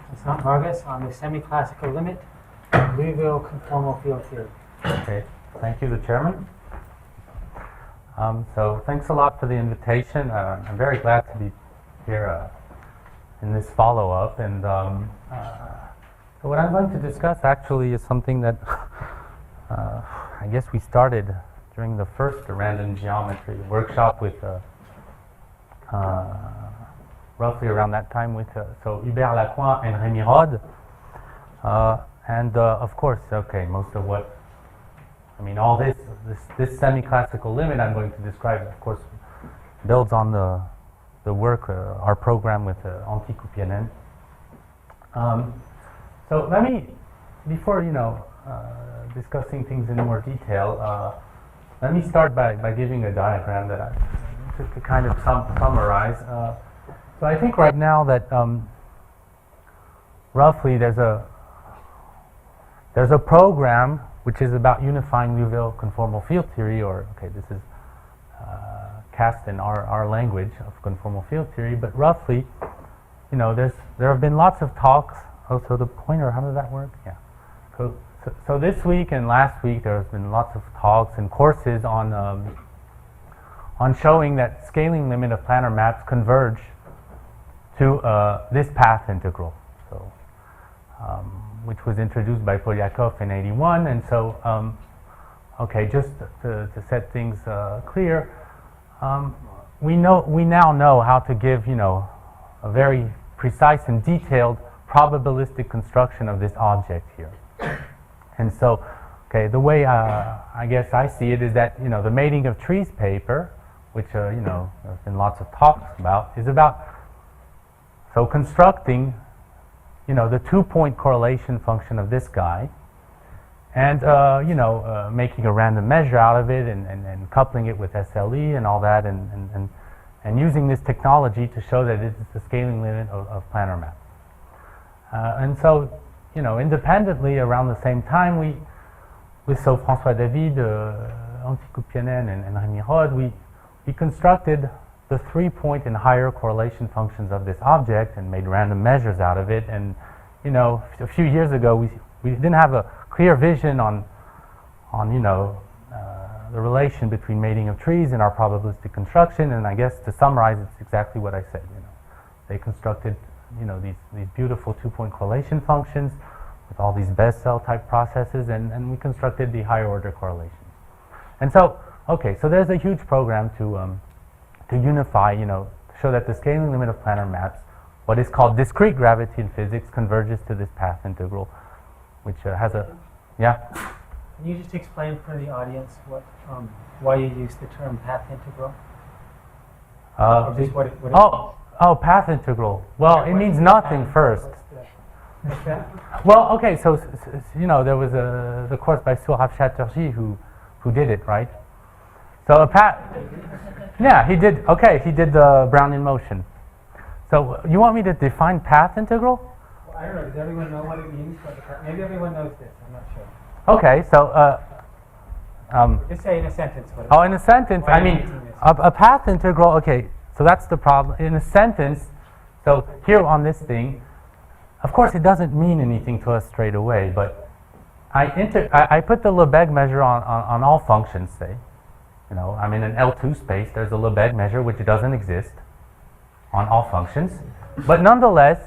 Vincent Vargas on the semiclassical limit of Liouville conformal field theory. Okay, thank you, the chairman. So thanks a lot for the invitation. I'm very glad to be here in this follow-up. And so what I'm going to discuss actually is something that I guess we started during the first random geometry workshop with roughly around that time with so Hubert Lacroix and Rémi Rode. And of course, okay, most of what, I mean, all this semi-classical limit I'm going to describe, of course, builds on the work, our program with Anti-Coupianen. So let me, before, discussing things in more detail, let me start by giving a diagram that to kind of summarize. So I think right now that roughly there's a program which is about unifying Liouville conformal field theory, or okay, this is cast in our language of conformal field theory, but roughly, there have been lots of talks. Oh, so the pointer, how does that work? Yeah. So this week and last week there has been lots of talks and courses on showing that scaling limit of planar maps converge to this path integral. So which was introduced by Polyakov in '81, and so okay, just to set things clear, we now know how to give a very precise and detailed probabilistic construction of this object here. And so, okay, the way I guess I see it is that the mating of trees paper, which there's been lots of talks about, is about constructing the 2-point correlation function of this guy, and making a random measure out of it, and coupling it with SLE and all that, and using this technology to show that it's the scaling limit of planar maps. And so, independently around the same time, with François David, Anti-Coupianen, and Rémi Rode, we constructed the 3-point and higher correlation functions of this object and made random measures out of it. And a few years ago we didn't have a clear vision on the relation between mating of trees and our probabilistic construction. And I guess to summarize, it's exactly what I said. They constructed these beautiful 2-point correlation functions with all these Bessel type processes, and we constructed the higher order correlations. And so, okay, so there's a huge program to unify, to show that the scaling limit of planar maps, what is called discrete gravity in physics, converges to this path integral, which has a, yeah? Can you just explain for the audience why you use the term path integral? Or just what it Oh, path integral. Well, it means nothing first. Well, okay, so there was the course by Sourav Chatterjee who did it, right? So a path, yeah, he did. Okay, he did the Brownian motion. So you want me to define path integral? Well, I don't know. Does everyone know what it means? Maybe everyone knows this. I'm not sure. Okay, so just say in a sentence. In a sentence, I mean a path integral. Okay, so that's the problem. In a sentence, so here on this thing, of course it doesn't mean anything to us straight away, but I put the Lebesgue measure on all functions, say. I'm in an L2 space, there's a Lebesgue measure which doesn't exist on all functions. But nonetheless,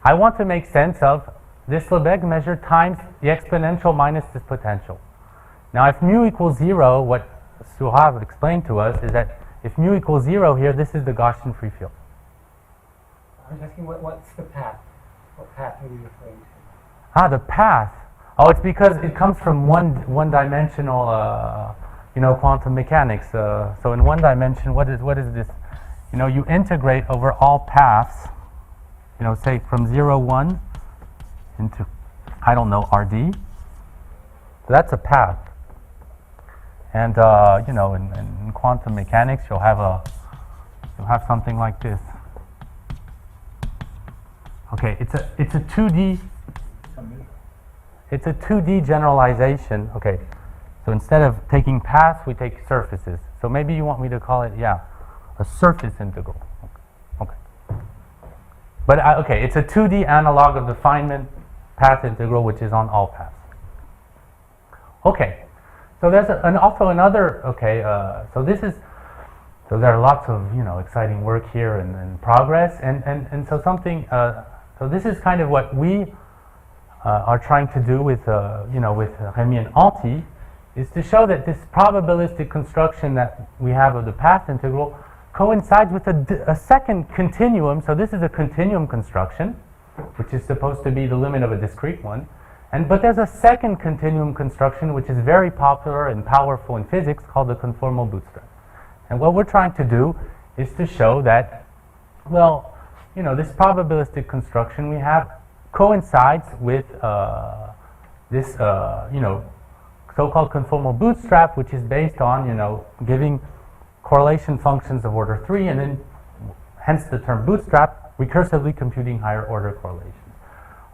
I want to make sense of this Lebesgue measure times the exponential minus this potential. Now if mu equals 0, what Sourav explained to us is that if mu equals 0 here, this is the Gaussian free field. I was asking what's the path? What path are you referring to? The path. Oh, it's because it comes from one-dimensional quantum mechanics. So in one dimension, what is this? You integrate over all paths, say from 0, 1 into, I don't know, RD. So that's a path. And in quantum mechanics, you'll have something like this. Okay, it's a 2D. It's a 2D generalization. Okay. So instead of taking paths, we take surfaces. So maybe you want me to call it, a surface integral. Okay. But okay, it's a 2D analog of the Feynman path integral, which is on all paths. Okay, so there's also another. Okay, so this is. So there are lots of exciting work here and progress, and so something. So this is kind of what we are trying to do with with Rémy and Anti, is to show that this probabilistic construction that we have of the path integral coincides with a second continuum. So this is a continuum construction, which is supposed to be the limit of a discrete one. But there's a second continuum construction which is very popular and powerful in physics called the conformal bootstrap. And what we're trying to do is to show that, well, this probabilistic construction we have coincides with this, so-called conformal bootstrap, which is based on, giving correlation functions of order 3, and then, hence the term bootstrap, recursively computing higher order correlations.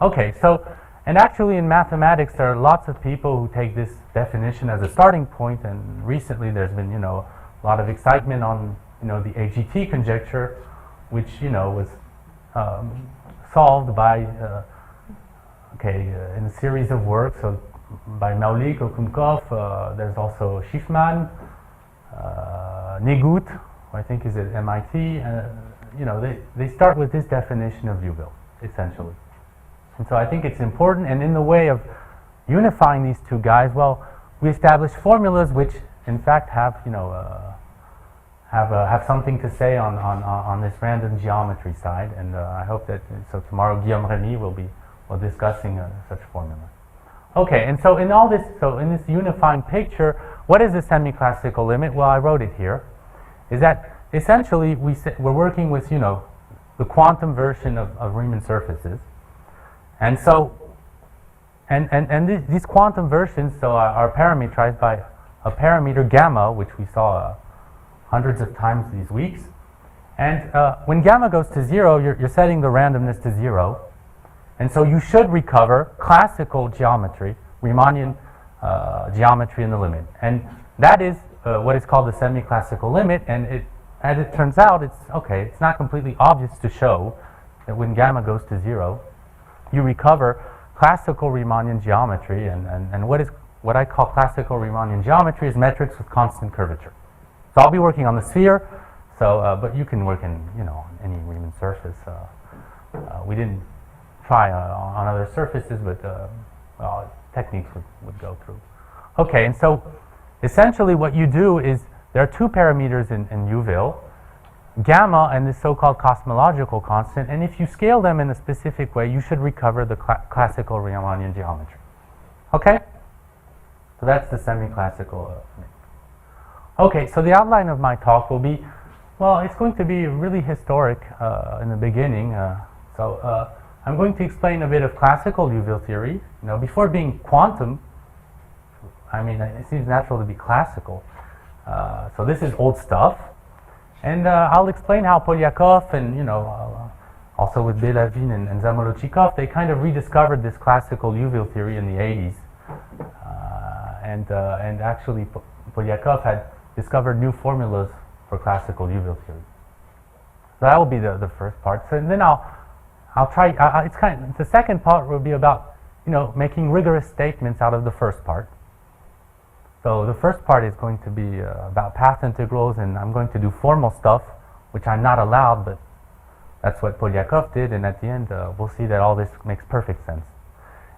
Okay, so, and actually in mathematics there are lots of people who take this definition as a starting point, and recently there's been, a lot of excitement on, the AGT conjecture, which, was solved by, in a series of works, so by Maulik, Okunkov, there's also Schiffman, Negut, who I think is at MIT, they start with this definition of Liouville, essentially. And so I think it's important, and in the way of unifying these two guys, well, we establish formulas which, in fact, have, have something to say on this random geometry side, and I hope that, so tomorrow Guillaume Rémy will be discussing such formula. Okay, and so in all this, so in this unifying picture, what is the semiclassical limit? Well, I wrote it here. Is that essentially we're working with the quantum version of Riemann surfaces, and so these quantum versions are parameterized by a parameter gamma, which we saw hundreds of times these weeks. And when gamma goes to 0, you're setting the randomness to 0. And so you should recover classical geometry, Riemannian geometry in the limit. And that is what is called the semiclassical limit. And as it turns out, it's not completely obvious to show that when gamma goes to 0, you recover classical Riemannian geometry. And what I call classical Riemannian geometry is metrics with constant curvature. So I'll be working on the sphere, but you can work in any Riemann surface. We didn't try on other surfaces, but techniques would go through. Okay, and so essentially what you do is there are two parameters in Liouville, gamma and this so-called cosmological constant, and if you scale them in a specific way, you should recover the classical Riemannian geometry. Okay? So that's the semi-classical. Okay, so the outline of my talk will be, well, it's going to be really historic in the beginning. I'm going to explain a bit of classical Liouville theory. Before being quantum, I mean, it seems natural to be classical. So this is old stuff. And I'll explain how Polyakov and, also with Belavin and Zamolodchikov, they kind of rediscovered this classical Liouville theory in the 80s. And actually, Polyakov had discovered new formulas for classical Liouville theory. So that will be the first part. So then I'll try. The second part will be about making rigorous statements out of the first part. So the first part is going to be about path integrals, and I'm going to do formal stuff, which I'm not allowed, but that's what Polyakov did. And at the end, we'll see that all this makes perfect sense.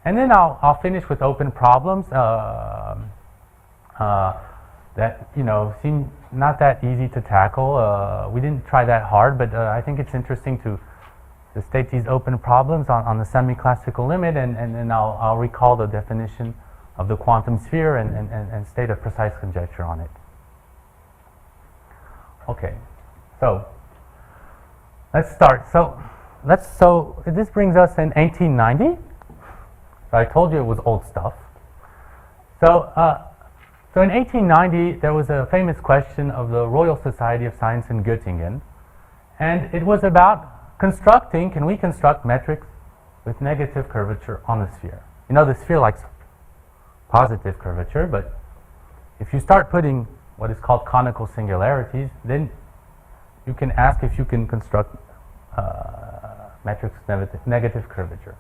And then I'll finish with open problems that seem not that easy to tackle. We didn't try that hard, but I think it's interesting to state these open problems on the semi-classical limit, and I'll recall the definition of the quantum sphere and state a precise conjecture on it. Okay, so let's start. So this brings us in 1890. So I told you it was old stuff. So in 1890, there was a famous question of the Royal Society of Science in Göttingen, and it was about can we construct metrics with negative curvature on the sphere? The sphere likes positive curvature, but if you start putting what is called conical singularities, then you can ask if you can construct metrics with negative curvature.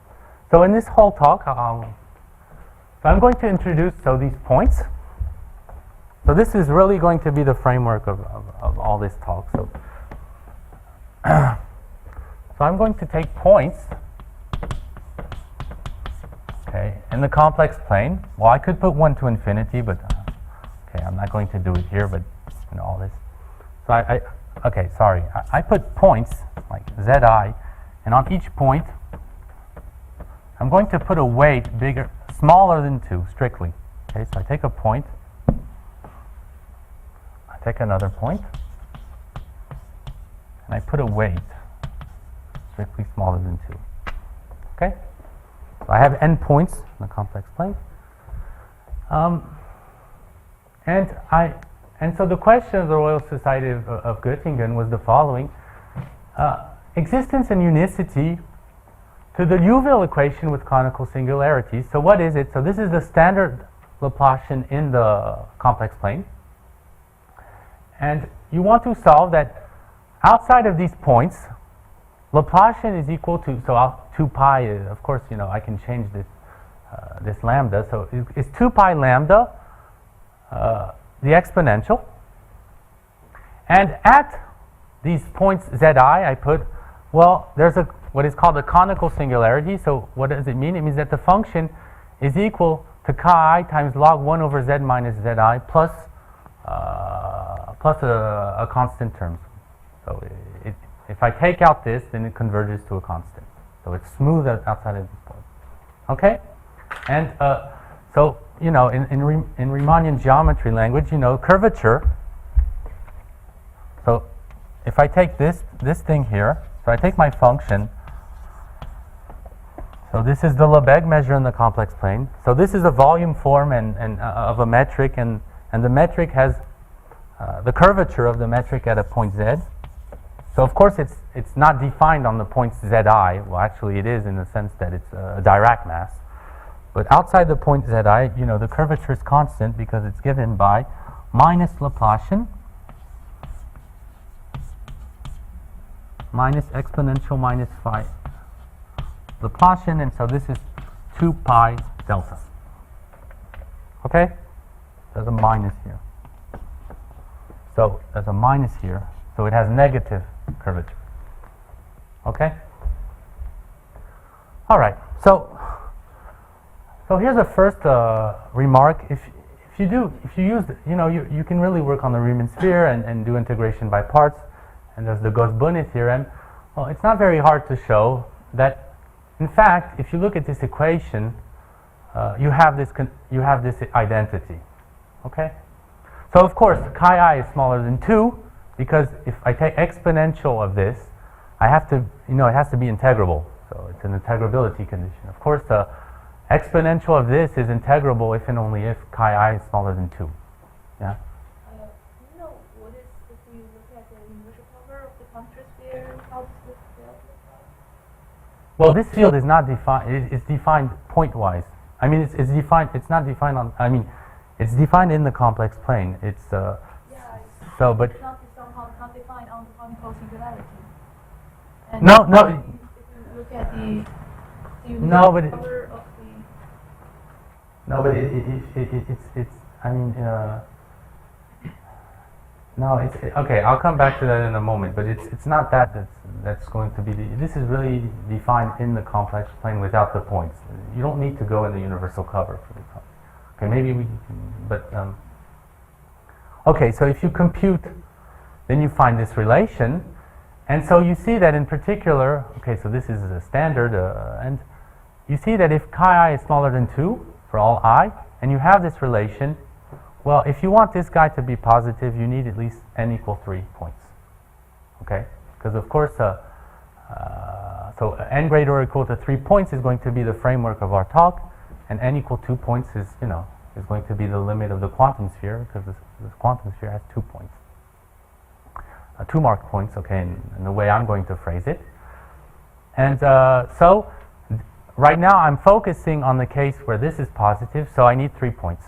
So in this whole talk, so I'm going to introduce these points. So this is really going to be the framework of all this talk. So, so I'm going to take points, okay, in the complex plane. Well, I could put 1 to infinity, but okay, I'm not going to do it here, but you know all this. So okay, sorry. I put points like Zi, and on each point, I'm going to put a weight smaller than 2, strictly. Okay, so I take a point, I take another point, and I put a weight strictly smaller than 2. Okay? So I have n points in the complex plane. And so the question of the Royal Society of Göttingen was the following. Existence and unicity to the Liouville equation with conical singularities. So what is it? So this is the standard Laplacian in the complex plane. And you want to solve that outside of these points, Laplacian is equal to, so 2 pi, of course, you know, I can change this lambda. So it's 2 pi lambda, the exponential. And at these points Zi, I put, well, there's what is called a conical singularity. So what does it mean? It means that the function is equal to chi times log 1 over z minus Zi plus a constant term. So if I take out this, then it converges to a constant. So it's smooth outside of this point. Okay? And so, you know, in Riemannian geometry language, you know, curvature. So if I take this thing here, so I take my function. So this is the Lebesgue measure in the complex plane. So this is a volume form and of a metric, and the metric has the curvature of the metric at a point z. So of course it's not defined on the points Zi. Well, actually it is in the sense that it's a Dirac mass. But outside the point Zi, you know, the curvature is constant because it's given by minus Laplacian minus exponential minus phi Laplacian, and so this is 2 pi delta. Okay? There's a minus here. So there's a minus here, so it has negative curvature. Okay? All right. So here's a first remark. If you use, you know, you can really work on the Riemann sphere and do integration by parts. And there's the Gauss-Bonnet theorem. Well, it's not very hard to show that, in fact, if you look at this equation, you have this identity. Okay? So of course, chi I is smaller than 2, because if I take exponential of this, I have to, you know, it has to be integrable. So it's an integrability condition. Of course, the exponential of this is integrable if and only if chi I is smaller than 2. Yeah? Well, this field is not defined. It's defined point-wise. I mean, it's defined. It's not defined on. I mean, it's defined in the complex plane. It's so, but it's not defined on the conical singularity. And no. If you look at the No, but cover of the. No, but it's. I mean, no, it's okay. I'll come back to that in a moment. But it's not that's going to be. This is really defined in the complex plane without the points. You don't need to go in the universal cover for the. Okay, maybe we. But okay. So if you compute, then you find this relation, and so you see that in particular. Okay, so this is a standard, and you see that if chi I is smaller than 2 for all I, and you have this relation. Well, if you want this guy to be positive, you need at least n equal 3 points. Okay? Because of course, so n greater or equal to 3 points is going to be the framework of our talk, and n equal 2 points is, you know, is going to be the limit of the quantum sphere, because this quantum sphere has 2 points. 2 marked points, okay, in the way I'm going to phrase it. And so, right now I'm focusing on the case where this is positive, so I need 3 points.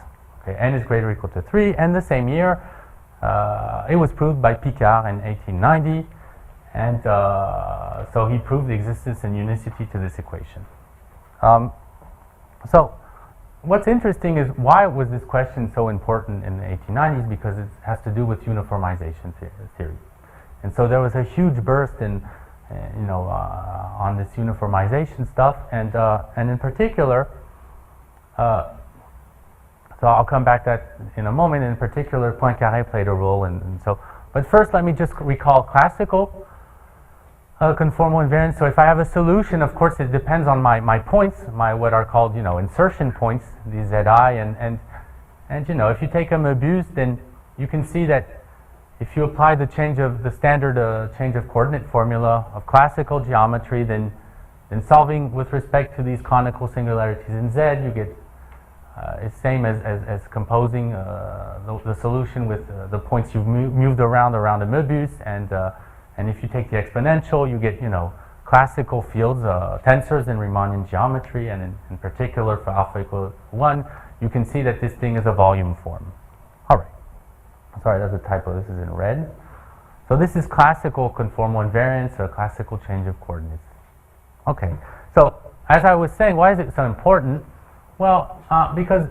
Okay, n is greater or equal to 3, and the same year, it was proved by Picard in 1890, and so he proved the existence and unicity to this equation. So what's interesting is why was this question so important in the 1890s? Because it has to do with uniformization theory. And so there was a huge burst in, on this uniformization stuff, and in particular, so I'll come back to that in a moment. In particular, Poincaré played a role, and so. But first, let me just recall classical conformal invariance. So if I have a solution, of course, it depends on my points, what are called insertion points, these zi, and if you take a Möbius, then you can see that if you apply the standard change of coordinate formula of classical geometry, then solving with respect to these conical singularities in Z, you get it's same as composing the solution with the points you've moved around a Möbius, and if you take the exponential, you get classical fields, tensors in Riemannian geometry, and in particular for alpha equal 1, you can see that this thing is a volume form. All right. Sorry, that's a typo. This is in red. So this is classical conformal invariance, or classical change of coordinates. Okay. So as I was saying, why is it so important? Well, because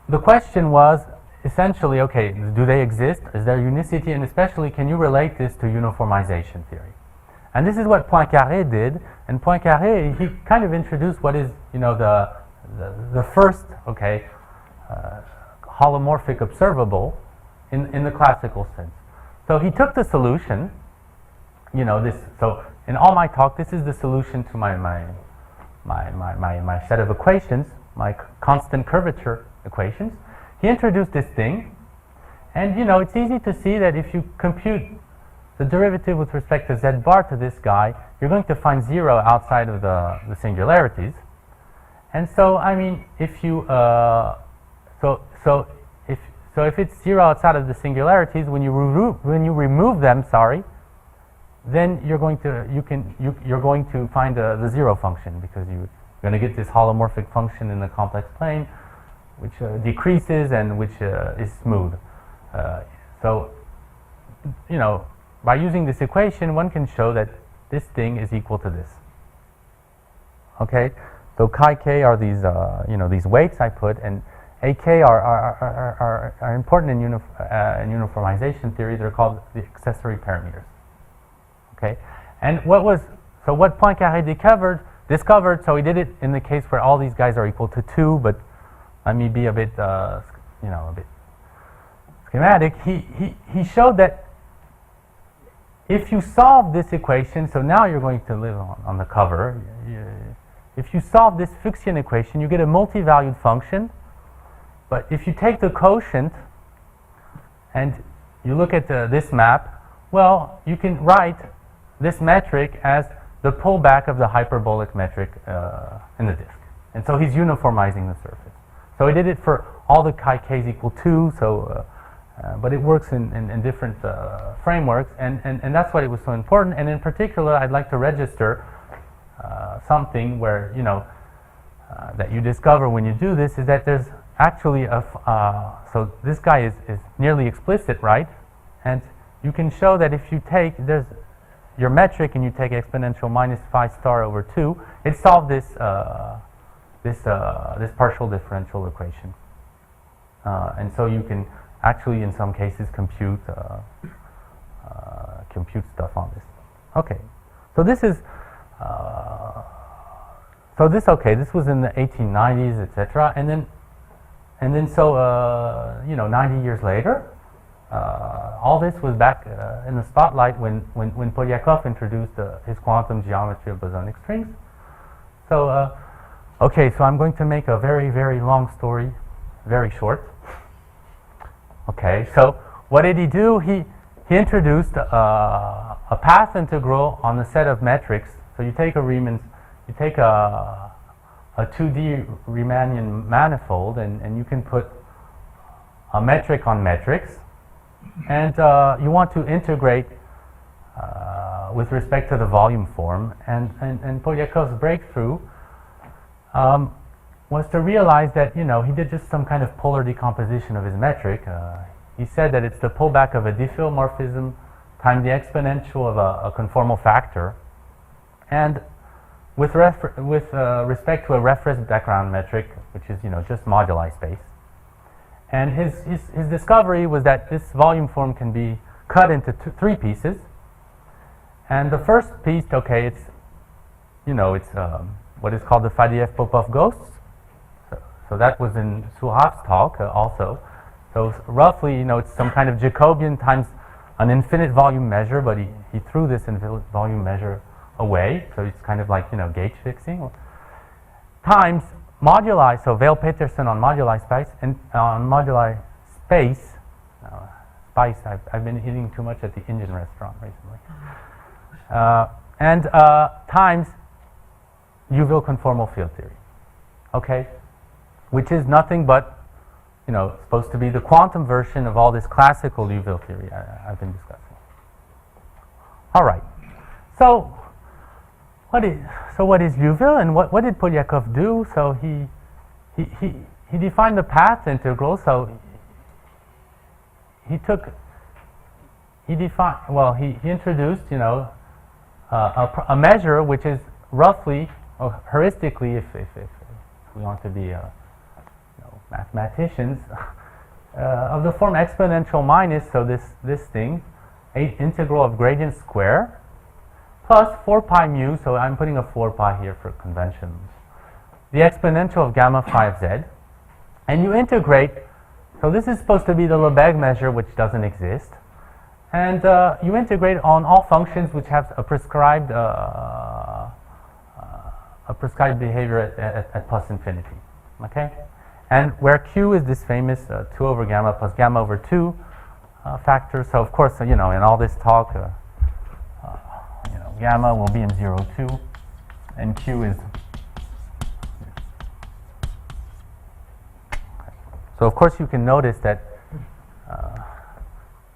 the question was essentially, okay, do they exist? Is there unicity? And especially, can you relate this to uniformization theory? And this is what Poincaré did. And Poincaré, he kind of introduced what is, the first, holomorphic observable in the classical sense. So he took the solution, so in all my talk, this is the solution to my set of equations, my constant curvature equations. He introduced this thing, and it's easy to see that if you compute the derivative with respect to z bar to this guy, you're going to find 0 outside of the singularities. And so, I mean, if you if it's 0 outside of the singularities, when you remove them, then you're going to find the 0 function, because you're going to get this holomorphic function in the complex plane, which decreases and which is smooth. So, by using this equation, one can show that this thing is equal to this. Okay, so chi k are these these weights I put, and ak are important in uniformization theory. They're called the accessory parameters. Okay, and what Poincaré discovered, so he did it in the case where all these guys are equal to 2, but let me be a bit schematic. He showed that if you solve this equation, so now you're going to live on the cover. If you solve this Fuchsian equation, you get a multi-valued function. But if you take the quotient and you look at this map, well, you can write this metric as the pullback of the hyperbolic metric in the disk. And so he's uniformizing the surface. So he did it for all the chi k's equal 2, but it works in different frameworks, and that's why it was so important. And in particular, I'd like to register something where, that you discover when you do this, is that there's actually so this guy is nearly explicit, right? And you can show that if you take your metric and you take exponential minus phi star over 2, it solved this this partial differential equation. And so you can actually, in some cases, compute stuff on this. Okay, so this is this was in the 1890s, etc. And then 90 years later, all this was back in the spotlight when Polyakov introduced his quantum geometry of bosonic strings. So, so I'm going to make a very, very long story very short. Okay, so what did he do? He introduced a path integral on the set of metrics. So you take a 2D Riemannian manifold, and you can put a metric on metrics, and you want to integrate with respect to the volume form. And Polyakov's breakthrough was to realize that he did just some kind of polar decomposition of his metric. He said that it's the pullback of a diffeomorphism times the exponential of a conformal factor, and with respect to a reference background metric, which is just moduli space. And his discovery was that this volume form can be cut into three pieces. And the first piece, okay, it's what is called the Faddeev Popov ghosts. So that was in Suhav's talk also. So roughly, it's some kind of Jacobian times an infinite volume measure, but he threw this infinite volume measure away. So it's kind of like gauge fixing. Times moduli, so Vail-Peterson on moduli space, and on moduli space. Spice, I've been eating too much at the Indian restaurant recently. And times Liouville conformal field theory, okay, which is nothing but supposed to be the quantum version of all this classical Liouville theory I've been discussing. All right, so what is Liouville, and what did Polyakov do? So he defined the path integral. So he introduced a measure which is roughly, heuristically, if we want to be mathematicians, of the form exponential minus, so this thing, integral of gradient square, plus 4 pi mu, so I'm putting a 4 pi here for conventions, the exponential of gamma phi of z, and you integrate, so this is supposed to be the Lebesgue measure, which doesn't exist, and you integrate on all functions which have a prescribed behavior at plus infinity, okay? And where q is this famous 2 over gamma plus gamma over 2 factor. So of course, in all this talk, gamma will be in 0, 2, and q is. So of course, you can notice that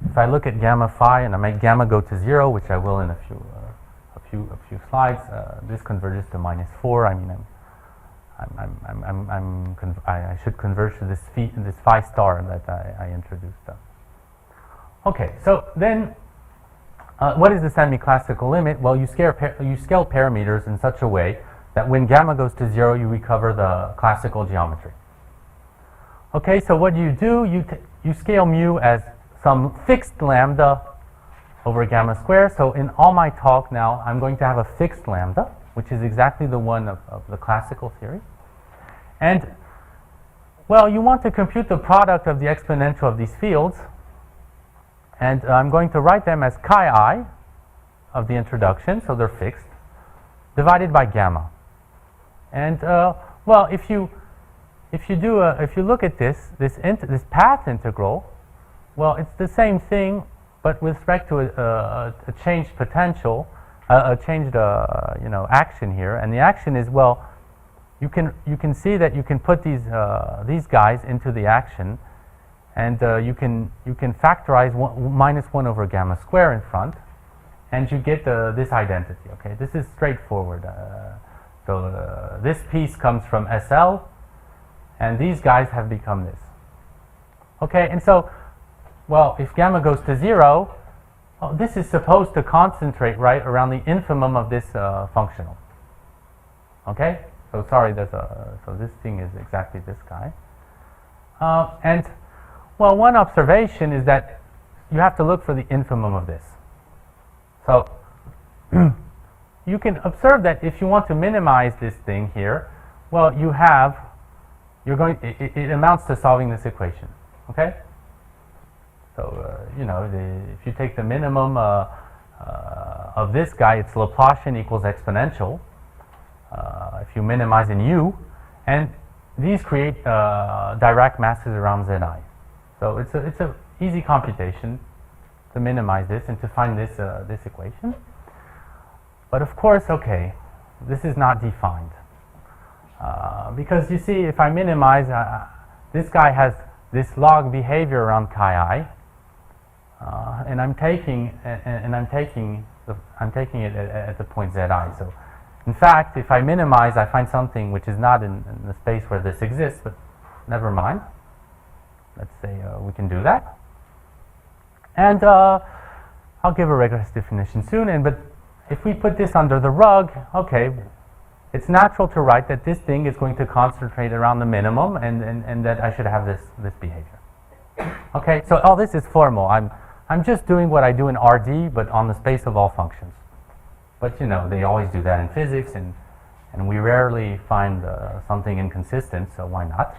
if I look at gamma phi and I make gamma go to 0, which I will in a few slides, this converges to -4. I mean, I should converge to this phi star that I introduced. Okay, so then what is the semiclassical limit? Well, you scale parameters in such a way that when gamma goes to 0, you recover the classical geometry. Okay, so what do? You scale mu as some fixed lambda over gamma squared. So in all my talk now, I'm going to have a fixed lambda, which is exactly the one of the classical theory. And, well, you want to compute the product of the exponential of these fields. And I'm going to write them as chi I of the introduction, so they're fixed, divided by gamma. And, well, if you look at this path integral, well, it's the same thing, but with respect to a changed potential, a changed action here, and the action is, well, you can see that you can put these guys into the action, and you can factorize -1 over gamma square in front, and you get this identity. Okay, this is straightforward. So this piece comes from SL, and these guys have become this. Okay, and so, well, if gamma goes to 0, well, this is supposed to concentrate right around the infimum of this functional. Okay, so sorry, so this thing is exactly this guy. And, well, one observation is that you have to look for the infimum of this. So you can observe that if you want to minimize this thing here, well, it amounts to solving this equation. Okay. So if you take the minimum of this guy, it's Laplacian equals exponential. If you minimize in U, and these create Dirac masses around Zi. So it's a easy computation to minimize this and to find this equation. But of course, okay, this is not defined because you see, if I minimize, this guy has this log behavior around chi I, and I'm taking it at the point Zi. So in fact, if I minimize, I find something which is not in the space where this exists, but never mind. Let's say we can do that. And I'll give a rigorous definition soon. But if we put this under the rug, okay, it's natural to write that this thing is going to concentrate around the minimum, and that I should have this behavior. Okay, so all this is formal. I'm just doing what I do in RD, but on the space of all functions. But you know, they always do that in physics, and we rarely find something inconsistent, so why not?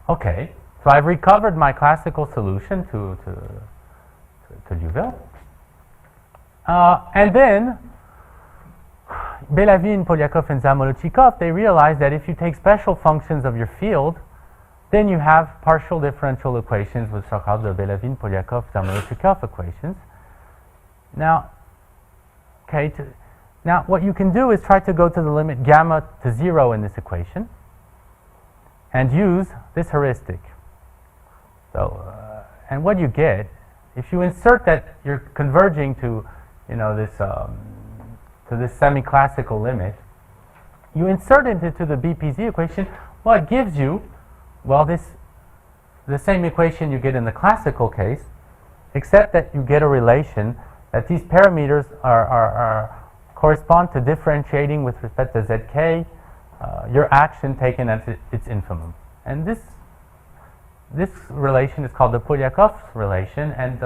Okay, so I've recovered my classical solution to Liouville. And then, Belavin, Polyakov, and Zamolodchikov, they realized that if you take special functions of your field, then you have partial differential equations, which are called the Belavin, Polyakov, Zamolodchikov equations. Now, okay, now what you can do is try to go to the limit gamma to 0 in this equation and use this heuristic. So, and what you get, if you insert that you're converging to, you know, this to this semiclassical limit, you insert it into the BPZ equation. Well, it gives you, well, the same equation you get in the classical case, except that you get a relation that these parameters correspond to differentiating with respect to zk, your action taken as its infimum. And this relation is called the Polyakov relation, and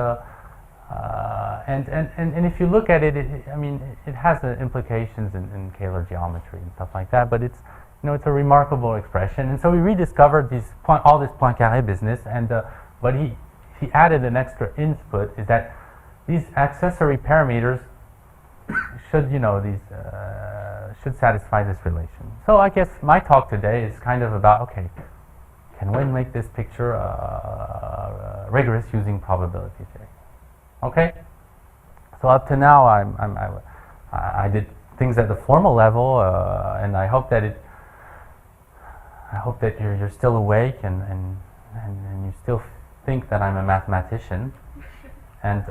if you look at it, I mean, it has implications in Kähler geometry and stuff like that. But it's, you know, it's a remarkable expression. And so we rediscovered all this Poincaré business, and but he added an extra input, is that these accessory parameters should, you know, these should satisfy this relation. So I guess my talk today is kind of about, okay, can one make this picture rigorous using probability theory? Okay. So up to now, I did things at the formal level, and I hope that you're still awake and you still think that I'm a mathematician. And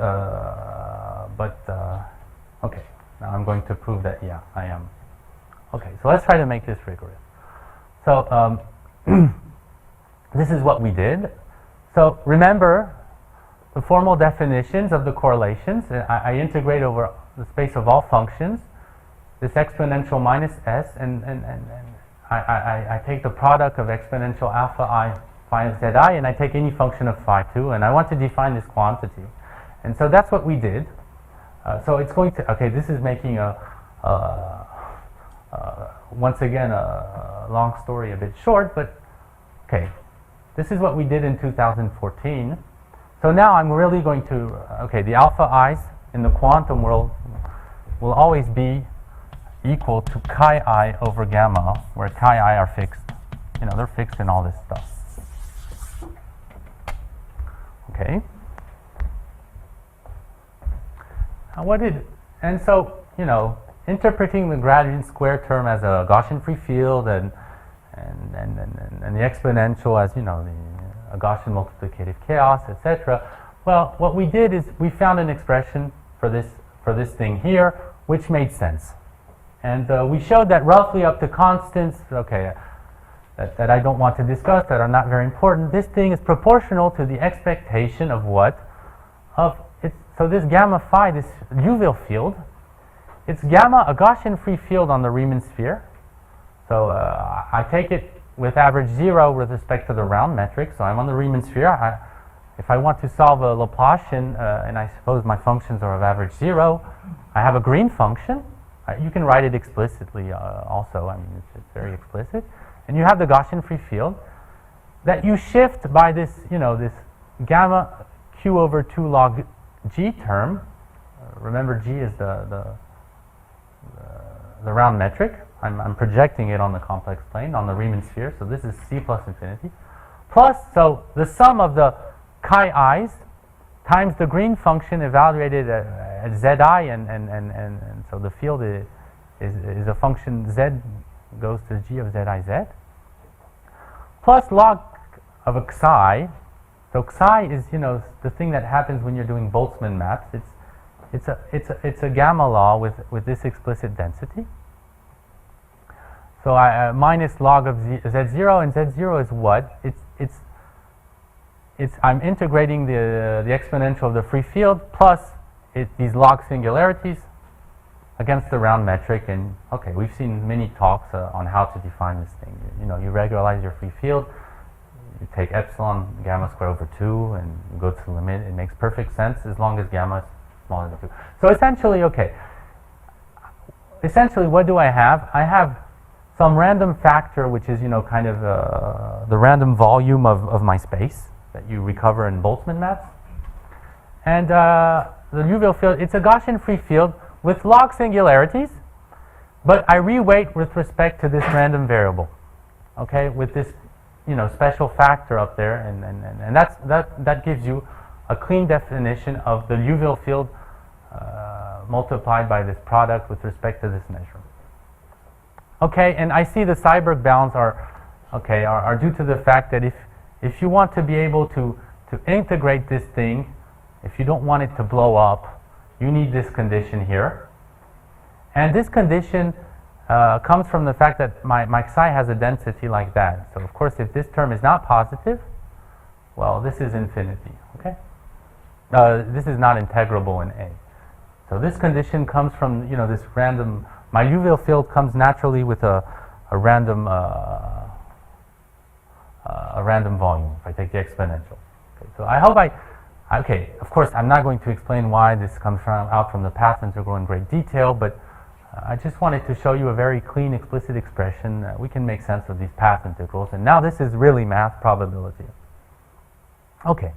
okay, now I'm going to prove that, yeah, I am. Okay, so let's try to make this rigorous. So this is what we did. So remember the formal definitions of the correlations. I integrate over the space of all functions, this exponential minus s, and I take the product of exponential alpha I phi of zi, and I take any function of phi 2, and I want to define this quantity. And so that's what we did. So it's going to, okay, this is making once again a long story a bit short, but okay, this is what we did in 2014. So now I'm really going to, okay, the alpha i's in the quantum world will always be equal to chi I over gamma, where chi I are fixed. You know, they're fixed in all this stuff. Okay. Now and so, you know, interpreting the gradient square term as a Gaussian free field and the exponential as, you know, a Gaussian multiplicative chaos, etc. Well, what we did is we found an expression for this thing here, which made sense. And we showed that roughly up to constants, okay, that I don't want to discuss, that are not very important, this thing is proportional to the expectation of what? So this gamma phi, this Liouville field, it's gamma, a Gaussian free field on the Riemann sphere. So I take it with average 0 with respect to the round metric. So I'm on the Riemann sphere. If I want to solve a Laplacian, and I suppose my functions are of average 0, I have a green function. You can write it explicitly also. I mean, it's very explicit. And you have the Gaussian free field that you shift by this, you know, this gamma q over 2 log g term. Remember, g is the round metric. I'm projecting it on the complex plane, on the Riemann sphere. So this is c plus infinity. Plus, so the sum of the chi i's times the green function evaluated at zi, and so the field is a function z goes to g of zi, plus log of a psi. So psi is, you know, the thing that happens when you're doing Boltzmann maps. It's a gamma law with this explicit density. So I minus log of z0, and z0 is what? I'm integrating the exponential of the free field plus these log singularities against the round metric, and okay, we've seen many talks on how to define this thing. You regularize your free field, you take epsilon gamma squared over 2 and you go to the limit. It makes perfect sense as long as gamma is smaller than 2. So essentially, okay, what do I have? I have some random factor, which is, kind of the random volume of my space that you recover in Boltzmann maths. And the Liouville field, it's a Gaussian free field with log singularities, but I reweight with respect to this random variable, okay, with this, special factor up there, and that gives you a clean definition of the Liouville field multiplied by this product with respect to this measure. Okay, and I see the Seiberg bounds are due to the fact that if you want to be able to integrate this thing, if you don't want it to blow up, you need this condition here. And this condition comes from the fact that my psi has a density like that. So of course, if this term is not positive, well, this is infinity, okay? This is not integrable in A. So this condition comes from, this random, my Liouville field comes naturally with a random volume, if I take the exponential. Okay, so I hope okay, of course, I'm not going to explain why this comes out from the path integral in great detail, but I just wanted to show you a very clean, explicit expression. We can make sense of these path integrals, and now this is really math probability. Okay.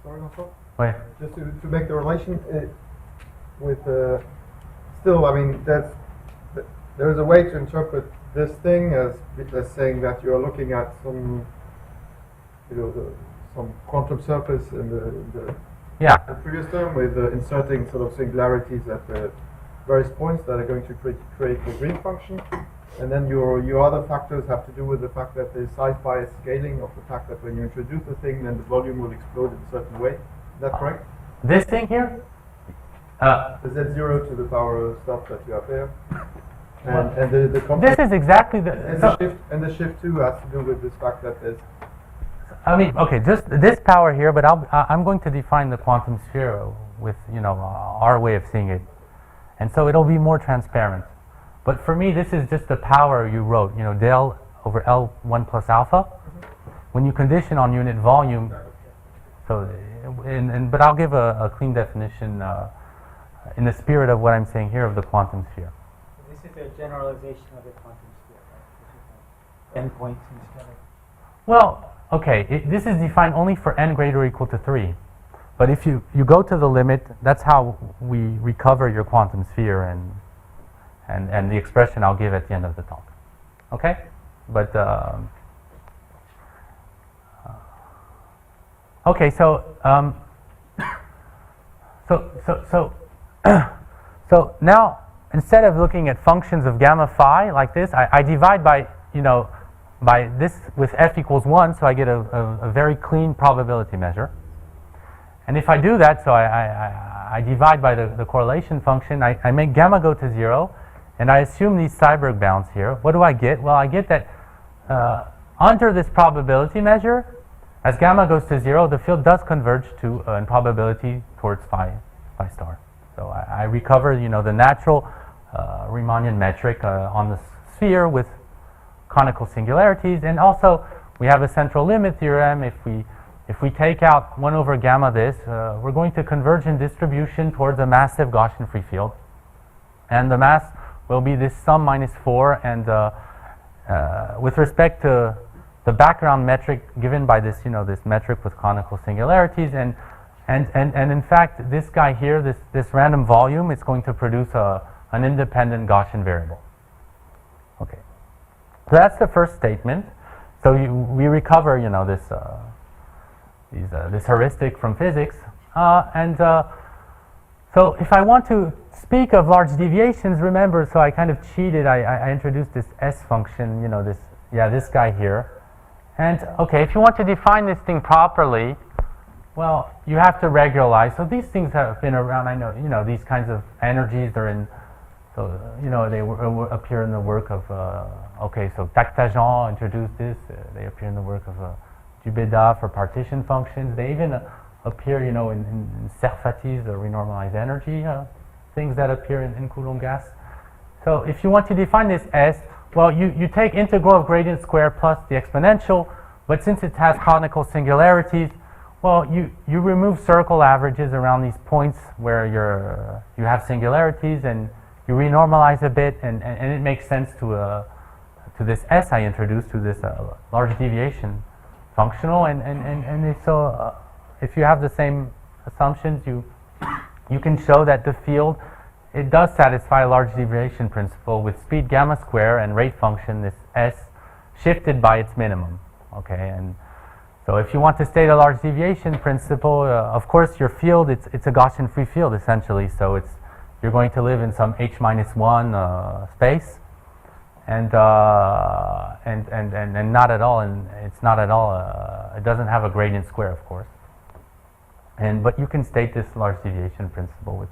Sorry, Prof. Wait. Just to make the relation with still, I mean, there is a way to interpret this thing as saying that you are looking at some, some quantum surface in the previous term with inserting sort of singularities at various points that are going to create the green function, and then your other factors have to do with the fact that the size bias scaling of the fact that when you introduce the thing, then the volume will explode in a certain way. Is that correct? This thing here? The Z0 to the power stuff that you have there. And the this is exactly the... And the shift 2 has to do with this fact that there's... I mean, okay, just this power here, but I'm going to define the quantum sphere with, our way of seeing it. And so it'll be more transparent. But for me, this is just the power you wrote, del over L1 plus alpha. When you condition on unit volume, so, but I'll give a clean definition in the spirit of what I'm saying here of the quantum sphere. This is a generalization of the quantum sphere, right? Endpoints instead of... Well, okay, this is defined only for n greater or equal to 3. But if you go to the limit, that's how we recover your quantum sphere and the expression I'll give at the end of the talk. Okay? But, okay, so now, instead of looking at functions of gamma phi like this, I divide by, by this with f equals 1, so I get a very clean probability measure. And if I do that, so I divide by the correlation function, I make gamma go to 0, and I assume these Seiberg bounds here. What do I get? Well, I get that under this probability measure, as gamma goes to 0, the field does converge to in probability towards phi star. So I recover, the natural Riemannian metric on the sphere with conical singularities, and also we have a central limit theorem. If we take out 1 over gamma this, we're going to converge in distribution towards a massive Gaussian free field, and the mass will be this sum minus 4, and with respect to the background metric given by this, this metric with conical singularities, and in fact, this guy here, this random volume, is going to produce an independent Gaussian variable. Okay, so that's the first statement. So we recover, this heuristic from physics, so if I want to speak of large deviations, remember, so I kind of cheated. I introduced this S function, this guy here. And okay, if you want to define this thing properly, well, you have to regularize. So these things have been around. I know, these kinds of energies are in. So they appear in the work of. Okay, so Tactajan introduced this. They appear in the work of Dubeda for partition functions. They even appear, you know, in Serfatis, the renormalized energy things that appear in Coulomb gas. So if you want to define this S, well, you take integral of gradient squared plus the exponential, but since it has conical singularities, well, you remove circle averages around these points where you have singularities, and you renormalize a bit, and it makes sense to this S I introduced, to this large deviation functional, and so if you have the same assumptions, you can show that the field, it does satisfy a large deviation principle with speed gamma square and rate function, this S shifted by its minimum. Okay, and so if you want to state a large deviation principle, of course your field, it's a Gaussian free field essentially, so you're going to live in some h-1 space, and not at all, and it's not at all, it doesn't have a gradient square, of course. But you can state this large deviation principle with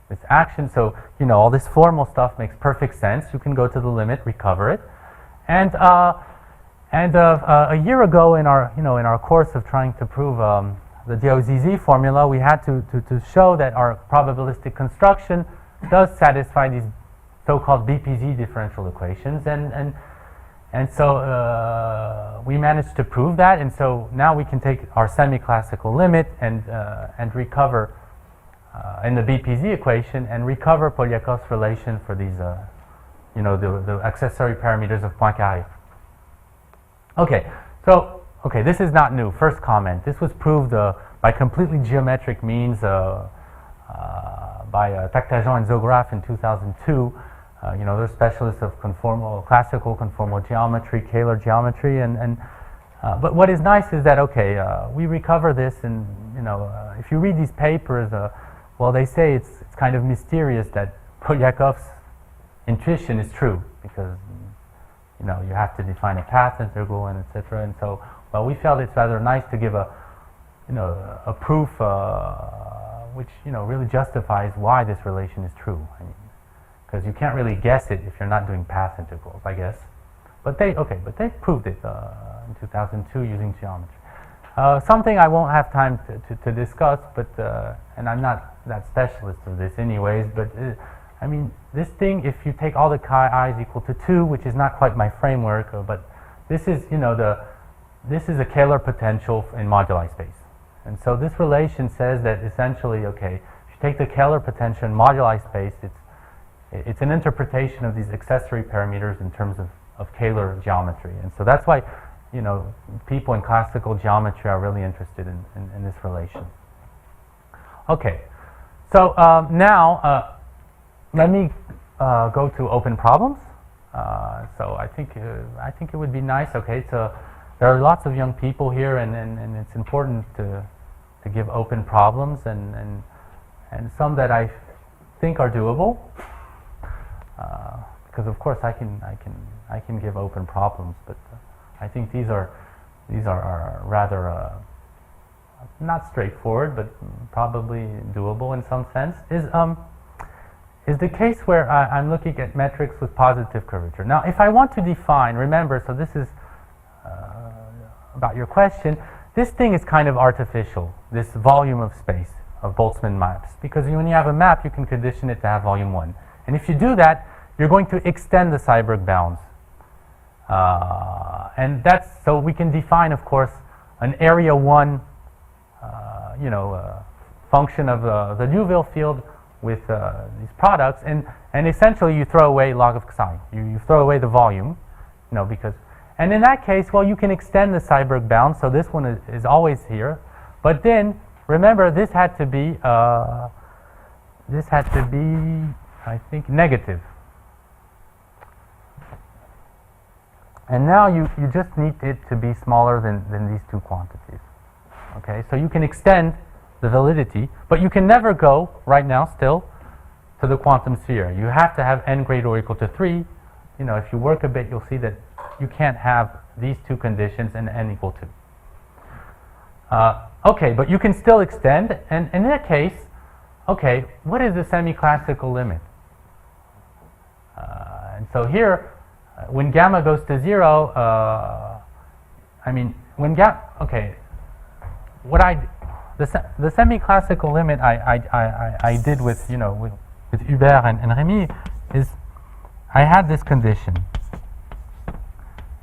this action. So, you know, all this formal stuff makes perfect sense. You can go to the limit, recover it. And a year ago in our course of trying to prove the DOZZ formula, we had to show that our probabilistic construction does satisfy these so-called BPZ differential equations, and so we managed to prove that, and so now we can take our semi-classical limit and recover in the BPZ equation and recover Polyakov's relation for these, the accessory parameters of Poincaré. Okay, so this is not new. First comment: this was proved by completely geometric means by Tactajan and Zograff in 2002. They're specialists of classical conformal geometry, Kähler geometry, but what is nice is that we recover this, and if you read these papers, well, they say it's kind of mysterious that Polyakov's intuition is true, because you have to define a path integral and etc. And so, well, we felt it's rather nice to give a proof which really justifies why this relation is true. I mean, because you can't really guess it if you're not doing path integrals, I guess. But they proved it in 2002 using geometry. Something I won't have time to discuss, but and I'm not that specialist of this anyways, but I mean, this thing, if you take all the chi i's equal to 2, which is not quite my framework, but this is, this is a Kähler potential in moduli space. And so this relation says that essentially, if you take the Kähler potential in moduli space, it's an interpretation of these accessory parameters in terms of Kähler geometry. And so that's why, people in classical geometry are really interested in this relation. Okay, so now let me go to open problems. So I think it would be nice. So there are lots of young people here, and it's important to give open problems and some that I think are doable. Because of course I can give open problems, but I think these are rather not straightforward, but probably doable in some sense. Is the case where I'm looking at metrics with positive curvature. Now, if I want to define, remember, so this is about your question. This thing is kind of artificial. This volume of space of Boltzmann maps, because when you have a map, you can condition it to have volume 1. And if you do that, you're going to extend the Seiberg bounds. And that's, so we can define, of course, an area 1, function of the Liouville field with these products, and essentially you throw away log of psi. You throw away the volume, because, and in that case, well, you can extend the Seiberg bound, so this one is always here. But then, remember, this had to be, I think, negative. And now you just need it to be smaller than these two quantities. Okay, so you can extend the validity, but you can never go, right now still, to the quantum sphere. You have to have n greater or equal to 3. If you work a bit, you'll see that you can't have these two conditions and n equal 2. But you can still extend, and in that case, what is the semi-classical limit? And so here, when gamma goes to 0, when gamma, the semi-classical limit I did with, you know, with Hubert and Rémy is I had this condition.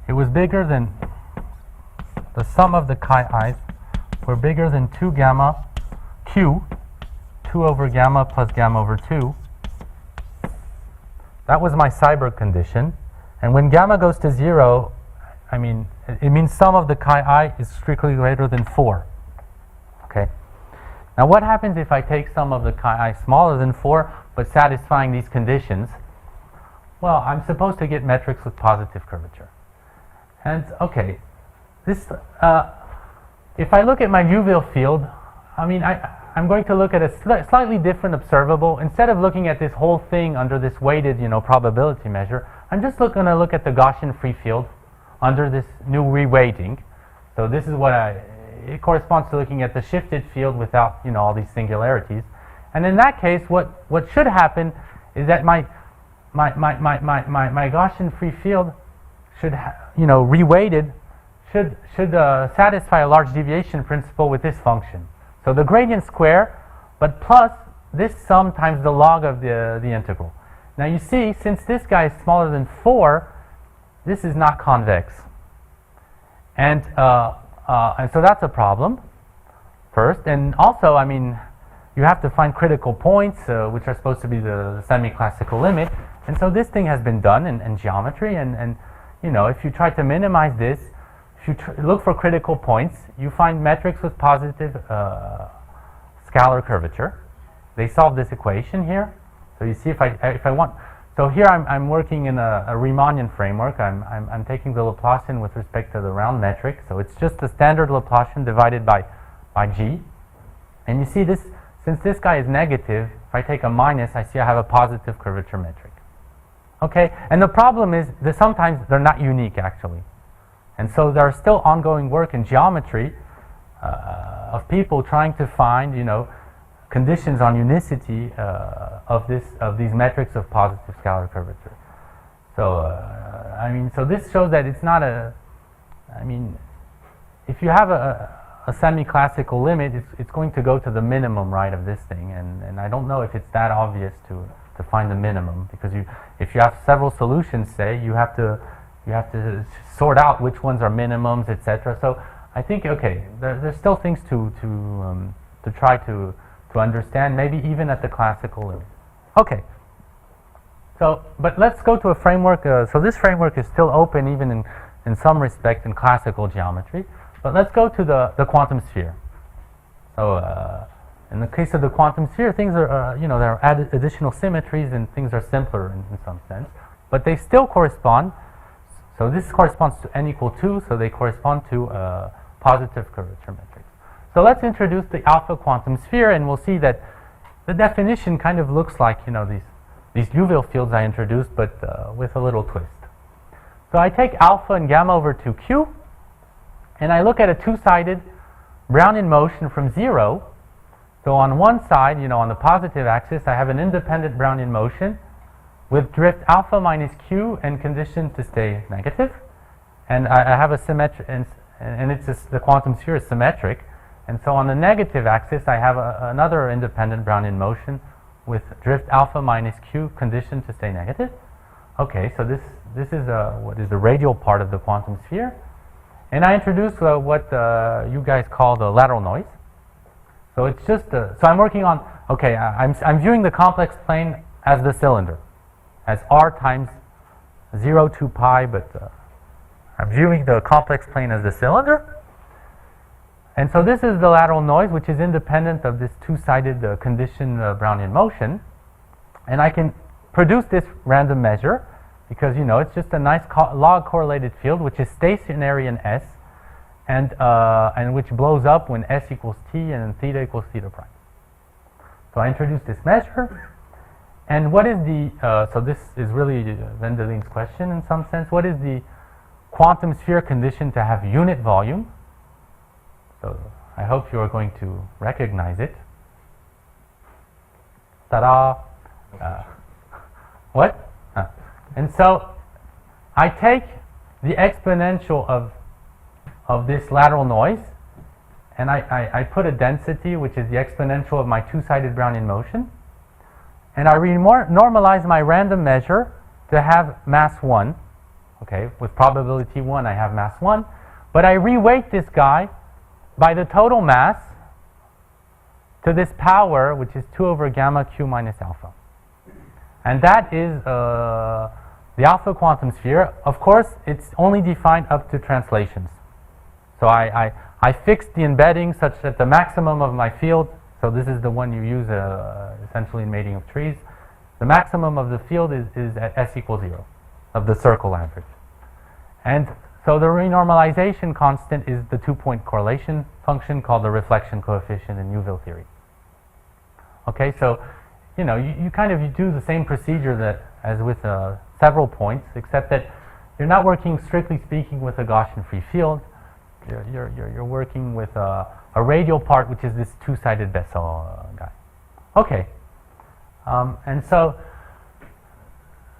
It was bigger than the sum of the chi-i's were bigger than 2 gamma q, 2 over gamma plus gamma over 2. That was my Seiberg condition. And when gamma goes to 0, I mean, it means sum of the chi-i is strictly greater than 4. Okay. Now what happens if I take sum of the chi-i smaller than 4, but satisfying these conditions? Well, I'm supposed to get metrics with positive curvature. And okay, this if I look at my Liouville field, I mean, I'm going to look at a slightly different observable. Instead of looking at this whole thing under this weighted, you know, probability measure, I'm just going to look at the Gaussian free field under this new reweighting. So this is what it corresponds to looking at the shifted field without, you know, all these singularities. And in that case, what should happen is that my Gaussian free field should, you know, reweighted, should satisfy a large deviation principle with this function. So the gradient square, but plus this sum times the log of the integral. Now you see, since this guy is smaller than 4, this is not convex. And so that's a problem, first. And also, I mean, you have to find critical points, which are supposed to be the semi-classical limit. And so this thing has been done in geometry. And you know, if you try to minimize this, if you look for critical points, you find metrics with positive scalar curvature. They solve this equation here. So you see, if I want, so here I'm working in a Riemannian framework. I'm taking the Laplacian with respect to the round metric. So it's just the standard Laplacian divided by g. And you see this, since this guy is negative, if I take a minus, I see I have a positive curvature metric. Okay, and the problem is that sometimes they're not unique actually. And so there's still ongoing work in geometry of people trying to find, you know, conditions on unicity of these metrics of positive scalar curvature. So I mean, so this shows that it's not a, I mean, if you have a semi-classical limit, it's going to go to the minimum, right, of this thing, and I don't know if it's that obvious to find the minimum, because if you have several solutions, say, you have to sort out which ones are minimums, etc. So I think, okay, there's still things to try to understand, maybe even at the classical limit. Okay. So, but let's go to a framework. So this framework is still open, even in some respect, in classical geometry. But let's go to the quantum sphere. So in the case of the quantum sphere, things are, you know, there are additional symmetries and things are simpler in some sense. But they still correspond. So this corresponds to n equal 2, so they correspond to positive curvature metrics. So let's introduce the alpha quantum sphere, and we'll see that the definition kind of looks like, you know, these Liouville fields I introduced, but with a little twist. So I take alpha and gamma over 2q, and I look at a two-sided Brownian motion from 0. So on one side, you know, on the positive axis, I have an independent Brownian motion with drift alpha minus q and conditioned to stay negative. And I have a symmetric, and it's the quantum sphere is symmetric. And so on the negative axis, I have another independent Brownian motion with drift alpha minus q conditioned to stay negative. Okay, so this is what is the radial part of the quantum sphere. And I introduce what you guys call the lateral noise. So it's just, so I'm working on, okay, I'm viewing the complex plane as the cylinder, as r times 0 to pi, but I'm viewing the complex plane as the cylinder. And so this is the lateral noise, which is independent of this two-sided conditioned Brownian motion. And I can produce this random measure because, you know, it's just a nice log correlated field, which is stationary in S, and which blows up when S equals t and theta equals theta prime. So I introduce this measure. And what is the, so this is really Vendelin's question in some sense. What is the quantum sphere condition to have unit volume? So I hope you are going to recognize it. Ta-da! What? And so I take the exponential of this lateral noise, and I put a density, which is the exponential of my two-sided Brownian motion, and I normalize my random measure to have mass 1. Okay, with probability 1, I have mass 1, but I reweight this guy by the total mass to this power, which is 2 over gamma q minus alpha. And that is the alpha quantum sphere. Of course, it's only defined up to translations. So I fixed the embedding such that the maximum of my field, so this is the one you use essentially in mating of trees, the maximum of the field is at s equals 0, of the circle average. And so the renormalization constant is the 2-point correlation function called the reflection coefficient in Liouville theory. Okay, so you know, you kind of do the same procedure that as with several points, except that you're not working, strictly speaking, with a Gaussian free field. You're working with a radial part, which is this two-sided Bessel guy. Okay, and so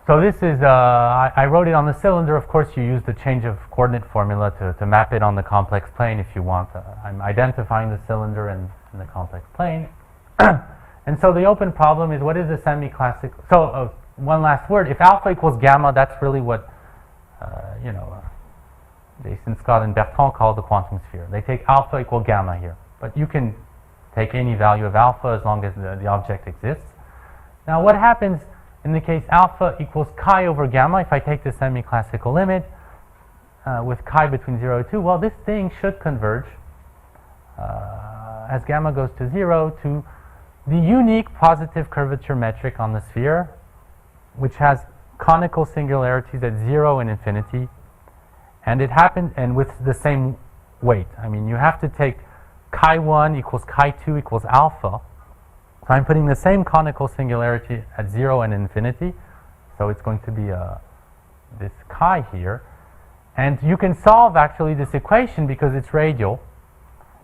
this is, I wrote it on the cylinder. Of course, you use the change of coordinate formula to map it on the complex plane if you want. I'm identifying the cylinder in the complex plane. And so the open problem is, what is the semiclassical? So one last word. If alpha equals gamma, that's really what, Jason, Scott, and Bertrand call the quantum sphere. They take alpha equal gamma here. But you can take any value of alpha as long as the object exists. Now, what happens in the case alpha equals chi over gamma, if I take the semiclassical limit with chi between 0 and 2, well, this thing should converge as gamma goes to 0 to the unique positive curvature metric on the sphere, which has conical singularities at 0 and infinity, and it happens, and with the same weight. I mean, you have to take chi 1 equals chi 2 equals alpha. So I'm putting the same conical singularity at 0 and infinity, so it's going to be this chi here, and you can solve actually this equation because it's radial.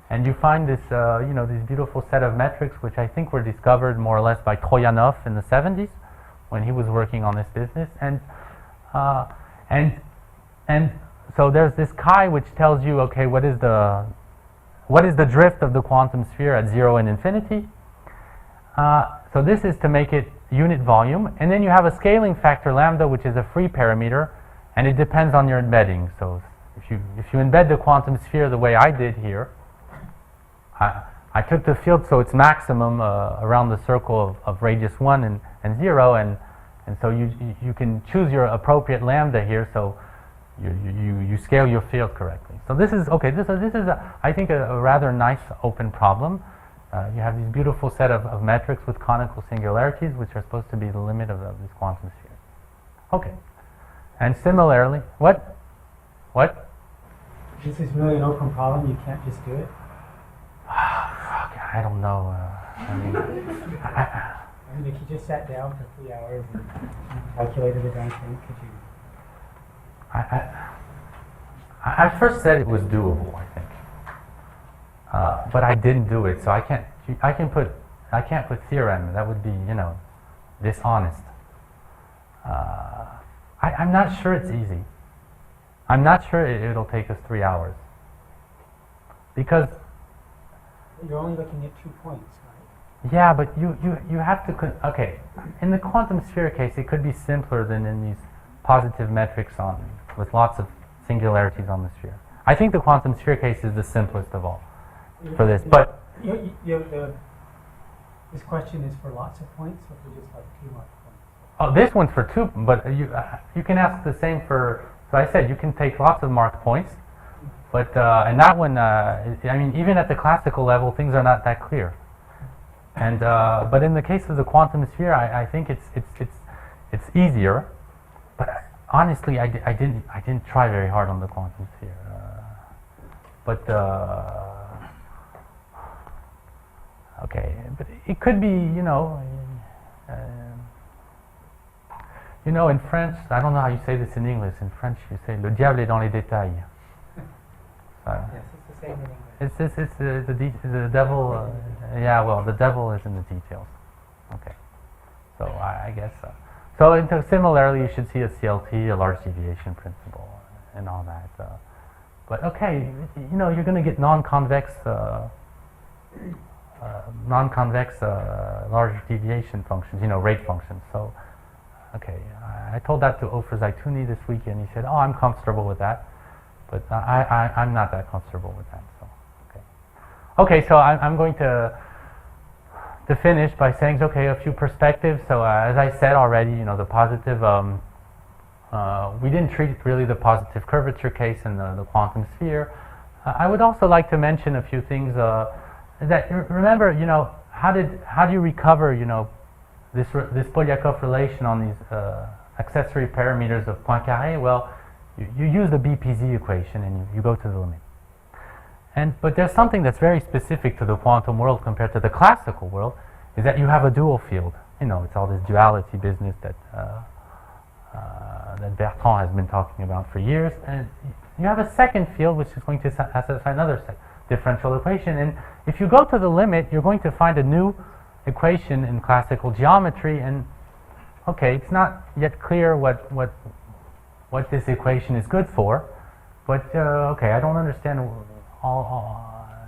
And you find this, this beautiful set of metrics, which I think were discovered more or less by Troyanov in the 70s, when he was working on this business. And so there's this chi, which tells you, okay, what is the drift of the quantum sphere at 0 and infinity? So this is to make it unit volume, and then you have a scaling factor lambda, which is a free parameter, and it depends on your embedding. So if you embed the quantum sphere the way I did here, I took the field so it's maximum around the circle of radius 1 and 0, and so you can choose your appropriate lambda here, so you scale your field correctly. So this is okay. This is I think a rather nice open problem. You have these beautiful set of metrics with conical singularities, which are supposed to be the limit of this quantum sphere. Okay, and similarly, what? This is really an open problem. You can't just do it. I don't know. I mean, if you just sat down for 3 hours and calculated the damn thing, could you? I first said it was doable, I think, but I didn't do it. So I can't put theorem. That would be, dishonest. I'm not sure it's easy. I'm not sure it'll take us 3 hours because. You're only looking at 2 points, right? Yeah, but you have to okay. In the quantum sphere case, it could be simpler than in these positive metrics with lots of singularities on the sphere. I think the quantum sphere case is the simplest of all for this. But this question is for lots of points, or for just like 2 mark points? Oh, this one's for 2, but you can ask the same for. So I said you can take lots of mark points. But and that one, I mean, even at the classical level, things are not that clear. And but in the case of the quantum sphere, I think it's easier. But honestly, I didn't try very hard on the quantum sphere. Okay, but it could be, in French, I don't know how you say this in English. In French, you say "le diable est dans les détails." Yes, it's the same in English. It's the devil. Yeah, well, the devil is in the details. Okay, so I guess so. So similarly, you should see a CLT, a large deviation principle, and all that. But okay, you know, you're going to get non-convex large deviation functions, you know, rate functions. So, okay, I told that to Ofer Zaitouni this weekend. He said, "Oh, I'm comfortable with that," but I'm not that comfortable with that. So, okay, so I'm going to finish by saying, okay, a few perspectives. So, as I said already, you know, the positive. We didn't treat really the positive curvature case in the quantum sphere. I would also like to mention a few things. That remember, you know, how do you recover, you know, this Polyakov relation on these accessory parameters of Poincaré? Well, you use the BPZ equation and you go to the limit. But there's something that's very specific to the quantum world compared to the classical world, is that you have a dual field. You know, it's all this duality business that Bertrand has been talking about for years, and you have a second field which is going to satisfy another differential equation. And if you go to the limit, you're going to find a new equation in classical geometry. And okay, it's not yet clear what this equation is good for, but okay, I don't understand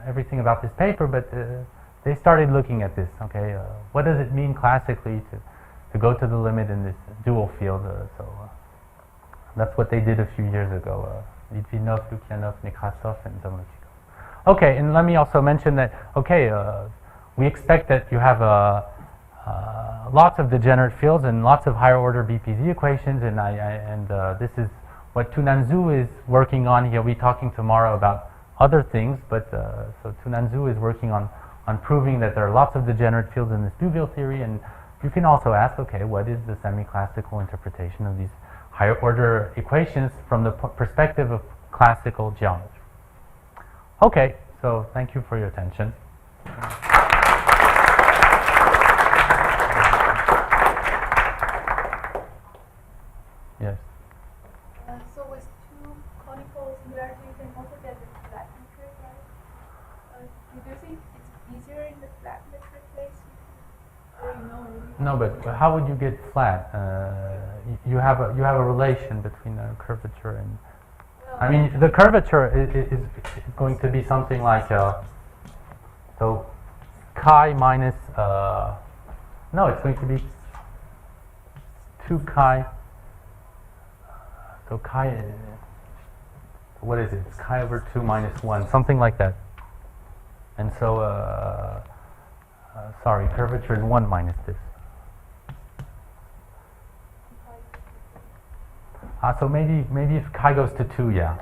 everything about this paper, but they started looking at this. Okay, what does it mean classically to go to the limit in this dual field? That's what they did a few years ago. Litvinov, Lukyanov, Nekrasov, and Zamolodchikov. Okay, and let me also mention that, okay, we expect that you have lots of degenerate fields and lots of higher order BPZ equations, and this is what Tunanzhu is working on. He'll be talking tomorrow about other things, but so Tunanzhu is working on proving that there are lots of degenerate fields in this Liouville theory, and you can also ask, okay, what is the semi-classical interpretation of these higher order equations from the perspective of classical geometry? Okay, so thank you for your attention. Yes. So with two conical singularities, you can also get the flat metric, right? Do you think it's easier in the flat metric case? Or you know? No, but how would you get flat? You have a relation between the curvature and. I mean, the curvature is going to be something like so chi minus no, it's going to be 2 chi. So chi, what is it? It's chi over 2 minus 1, something like that. And so sorry, curvature is 1 minus this. So maybe if chi goes to 2, yeah.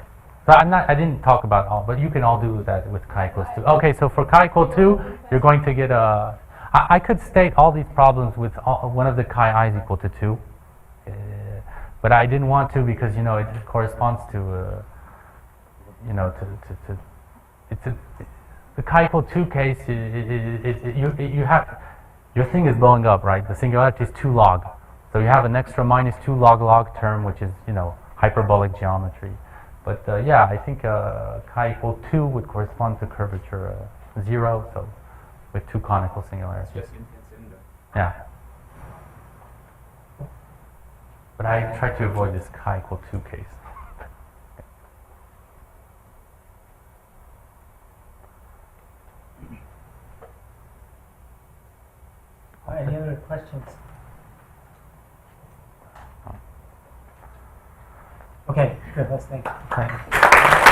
So I didn't talk about all, but you can all do that with chi equals 2. Okay, so for chi equal 2, you're going to get a. I could state all these problems with one of the chi i's equal to 2, but I didn't want to because you know it corresponds to you know to it's the chi equal 2 case. You have your thing is blowing up, right? The singularity is 2 log. So you have an extra minus 2 log term, which is, you know, hyperbolic geometry. But yeah, I think chi equal 2 would correspond to curvature 0, so with 2 conical singularities. It's just infinite. Yeah. But I try to avoid this chi equal 2 case. Any other questions? Okay, good. Let's thank you. Okay.